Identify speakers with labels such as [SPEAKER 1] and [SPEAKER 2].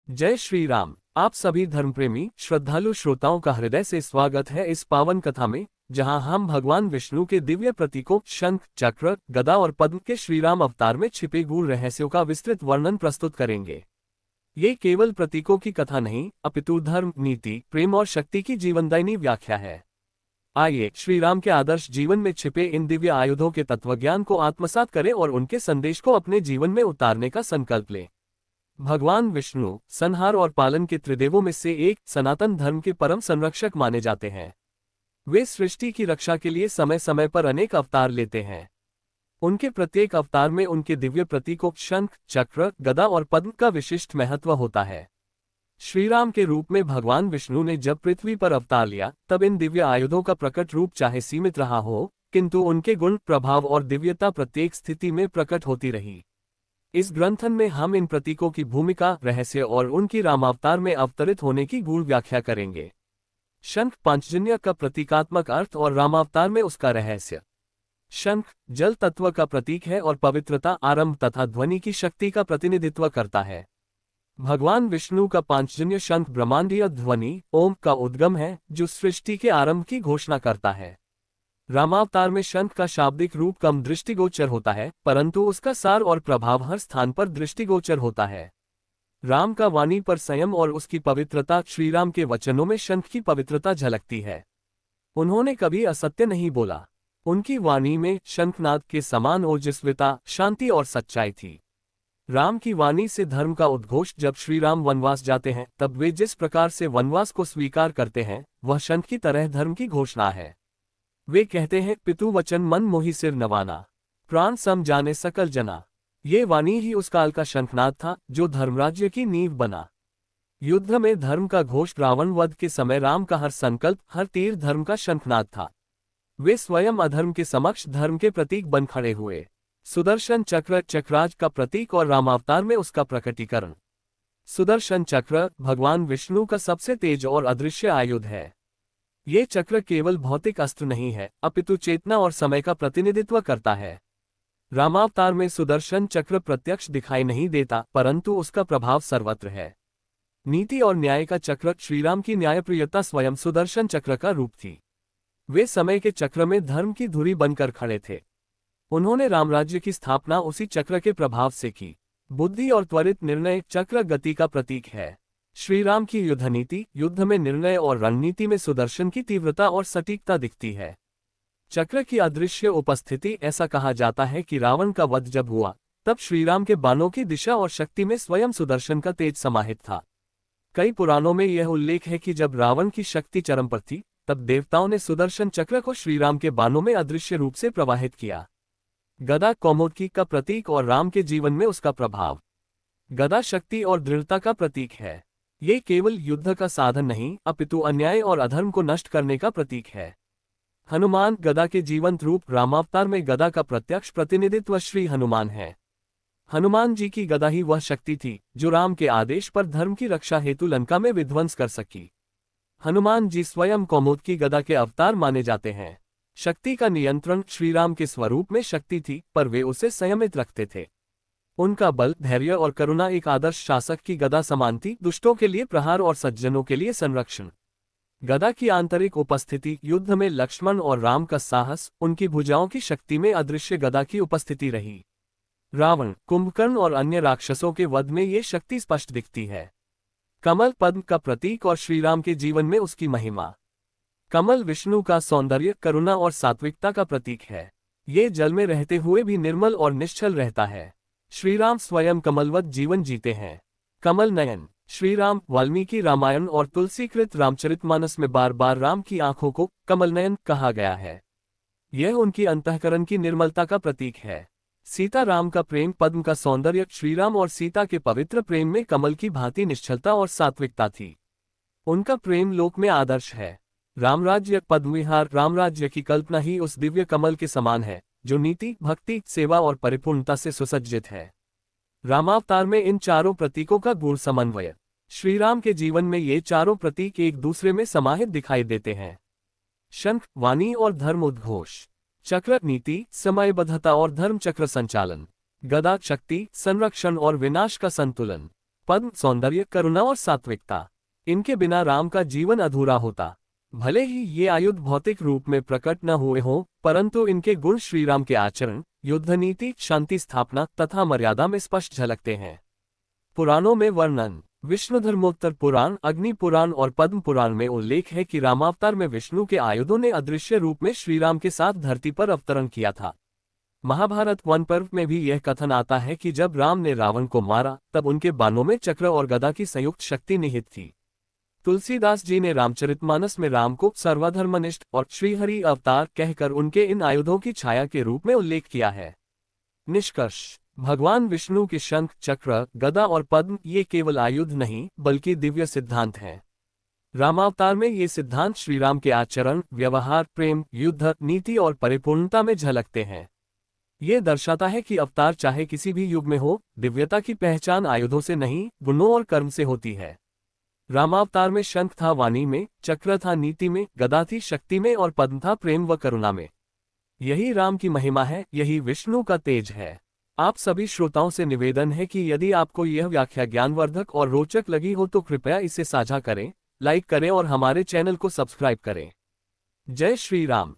[SPEAKER 1] जय श्री राम। आप सभी धर्मप्रेमी श्रद्धालु श्रोताओं का हृदय से स्वागत है इस पावन कथा में, जहां हम भगवान विष्णु के दिव्य प्रतीकों शंख, चक्र, गदा और पद्म के श्रीराम अवतार में छिपे गूढ़ रहस्यों का विस्तृत वर्णन प्रस्तुत करेंगे। ये केवल प्रतीकों की कथा नहीं, अपितु धर्म, नीति, प्रेम और शक्ति की जीवनदायिनी व्याख्या है। आइए श्रीराम के आदर्श जीवन में छिपे इन दिव्य आयुधों के तत्वज्ञान को आत्मसात करें और उनके संदेश को अपने जीवन में उतारने का संकल्प लें। भगवान विष्णु संहार और पालन के त्रिदेवों में से एक, सनातन धर्म के परम संरक्षक माने जाते हैं। वे सृष्टि की रक्षा के लिए समय समय पर अनेक अवतार लेते हैं। उनके प्रत्येक अवतार में उनके दिव्य प्रतीकों शंख, चक्र, गदा और पद्म का विशिष्ट महत्व होता है। श्रीराम के रूप में भगवान विष्णु ने जब पृथ्वी पर अवतार लिया, तब इन दिव्य आयुधों का प्रकट रूप चाहे सीमित रहा हो, किंतु उनके गुण, प्रभाव और दिव्यता प्रत्येक स्थिति में प्रकट होती रही। इस ग्रंथन में हम इन प्रतीकों की भूमिका, रहस्य और उनकी रामावतार में अवतरित होने की गूढ़ व्याख्या करेंगे। शंख पांचजन्य का प्रतीकात्मक अर्थ और रामावतार में उसका रहस्य। शंख जल तत्व का प्रतीक है और पवित्रता, आरंभ तथा ध्वनि की शक्ति का प्रतिनिधित्व करता है। भगवान विष्णु का पांचजन्य शंख ब्रह्मांडीय ध्वनि ओम का उद्गम है, जो सृष्टि के आरंभ की घोषणा करता है। रामावतार में शंख का शाब्दिक रूप कम दृष्टिगोचर होता है, परंतु उसका सार और प्रभाव हर स्थान पर दृष्टिगोचर होता है। राम का वाणी पर संयम और उसकी पवित्रता, श्रीराम के वचनों में शंख की पवित्रता झलकती है। उन्होंने कभी असत्य नहीं बोला। उनकी वाणी में शंखनाद के समान ओजस्विता, शांति और सच्चाई थी। राम की वाणी से धर्म का उद्घोष। जब श्रीराम वनवास जाते हैं, तब वे जिस प्रकार से वनवास को स्वीकार करते हैं, वह शंख की तरह धर्म की घोषणा है। वे कहते हैं, पितु वचन मन मोहि सिर नवाना, प्राण सम जाने सकल जना। ये वाणी ही उस काल का शंखनाद था, जो धर्मराज्य की नींव बना। युद्ध में धर्म का घोष, रावण वध के समय राम का हर संकल्प, हर तीर धर्म का शंखनाद था। वे स्वयं अधर्म के समक्ष धर्म के प्रतीक बन खड़े हुए। सुदर्शन चक्र चक्राज का प्रतीक और रामावतार में उसका प्रकटीकरण। सुदर्शन चक्र भगवान विष्णु का सबसे तेज और अदृश्य आयुध है। ये चक्र केवल भौतिक अस्त्र नहीं है, अपितु चेतना और समय का प्रतिनिधित्व करता है। रामावतार में सुदर्शन चक्र प्रत्यक्ष दिखाई नहीं देता, परंतु उसका प्रभाव सर्वत्र है। नीति और न्याय का चक्र, श्रीराम की न्यायप्रियता स्वयं सुदर्शन चक्र का रूप थी। वे समय के चक्र में धर्म की धुरी बनकर खड़े थे। उन्होंने रामराज्य की स्थापना उसी चक्र के प्रभाव से की। बुद्धि और त्वरित निर्णय चक्र गति का प्रतीक है। श्रीराम की युद्ध नीति, युद्ध में निर्णय और रणनीति में सुदर्शन की तीव्रता और सटीकता दिखती है। चक्र की अदृश्य उपस्थिति, ऐसा कहा जाता है कि रावण का वध जब हुआ, तब श्रीराम के बाणों की दिशा और शक्ति में स्वयं सुदर्शन का तेज समाहित था। कई पुराणों में यह उल्लेख है कि जब रावण की शक्ति चरम पर थी, तब देवताओं ने सुदर्शन चक्र को श्रीराम के बाणों में अदृश्य रूप से प्रवाहित किया। गदा कौमुदी का प्रतीक और राम के जीवन में उसका प्रभाव। गदा शक्ति और दृढ़ता का प्रतीक है। ये केवल युद्ध का साधन नहीं, अपितु अन्याय और अधर्म को नष्ट करने का प्रतीक है। हनुमान गदा के जीवंत रूप, रामावतार में गदा का प्रत्यक्ष प्रतिनिधित्व श्री हनुमान है। हनुमान जी की गदा ही वह शक्ति थी, जो राम के आदेश पर धर्म की रक्षा हेतु लंका में विध्वंस कर सकी। हनुमान जी स्वयं कौमुद की गदा के अवतार माने जाते हैं। शक्ति का नियंत्रण श्रीराम के स्वरूप में शक्ति थी, पर वे उसे संयमित रखते थे। उनका बल, धैर्य और करुणा एक आदर्श शासक की गदा समान थी, दुष्टों के लिए प्रहार और सज्जनों के लिए संरक्षण। गदा की आंतरिक उपस्थिति, युद्ध में लक्ष्मण और राम का साहस, उनकी भुजाओं की शक्ति में अदृश्य गदा की उपस्थिति रही। रावण, कुंभकर्ण और अन्य राक्षसों के वध में ये शक्ति स्पष्ट दिखती है। कमल पद्म का प्रतीक और श्रीराम के जीवन में उसकी महिमा। कमल विष्णु का सौंदर्य, करुणा और सात्विकता का प्रतीक है। ये जल में रहते हुए भी निर्मल और निश्चल रहता है। श्रीराम स्वयं कमलवत जीवन जीते हैं। कमल नयन, श्रीराम वाल्मीकि रामायण और तुलसीकृत रामचरितमानस में बार बार राम की आंखों को कमल नयन कहा गया है। यह उनकी अंतःकरण की निर्मलता का प्रतीक है। सीता राम का प्रेम, पद्म का सौंदर्य, श्रीराम और सीता के पवित्र प्रेम में कमल की भांति निश्चलता और सात्विकता थी। उनका प्रेम लोक में आदर्श है। रामराज्य पद्मविहार, रामराज्य की कल्पना ही उस दिव्य कमल के समान है, जो नीति, भक्ति, सेवा और परिपूर्णता से सुसज्जित है। रामावतार में इन चारों प्रतीकों का गूढ़ समन्वय। श्रीराम के जीवन में ये चारों प्रतीक एक दूसरे में समाहित दिखाई देते हैं। शंख वाणी और धर्म उद्घोष, चक्र नीति, समयबद्धता और धर्म चक्र संचालन, गदा शक्ति, संरक्षण और विनाश का संतुलन, पद्म सौंदर्य, करुणा और सात्विकता। इनके बिना राम का जीवन अधूरा होता। भले ही ये आयुध भौतिक रूप में प्रकट न हुए हों, परंतु इनके गुण श्रीराम के आचरण, युद्ध नीति, शांति स्थापना तथा मर्यादा में स्पष्ट झलकते हैं। पुराणों में वर्णन। विष्णु धर्मोत्तर पुराण, अग्नि पुराण और पद्म पुराण में उल्लेख है कि रामावतार में विष्णु के आयुधों ने अदृश्य रूप में श्रीराम के साथ धरती पर अवतरण किया था। महाभारत वन पर्व में भी यह कथन आता है कि जब राम ने रावण को मारा तब उनके बाणों में चक्र और गदा की संयुक्त शक्ति निहित थी। तुलसीदास जी ने रामचरितमानस में राम को सर्वधर्मनिष्ठ और श्रीहरि अवतार कहकर उनके इन आयुधों की छाया के रूप में उल्लेख किया है। निष्कर्ष। भगवान विष्णु के शंख, चक्र, गदा और पद्म ये केवल आयुध नहीं बल्कि दिव्य सिद्धांत हैं। रामावतार में ये सिद्धांत श्रीराम के आचरण, व्यवहार, प्रेम, युद्ध नीति और परिपूर्णता में झलकते हैं। ये दर्शाता है कि अवतार चाहे किसी भी युग में हो, दिव्यता की पहचान आयुधों से नहीं, गुणों और कर्म से होती है। रामावतार में शंख था वाणी में, चक्र था नीति में, गदा थी शक्ति में और पद्म था प्रेम व करुणा में। यही राम की महिमा है, यही विष्णु का तेज है। आप सभी श्रोताओं से निवेदन है कि यदि आपको यह व्याख्या ज्ञानवर्धक और रोचक लगी हो तो कृपया इसे साझा करें, लाइक करें और हमारे चैनल को सब्सक्राइब करें। जय श्री राम।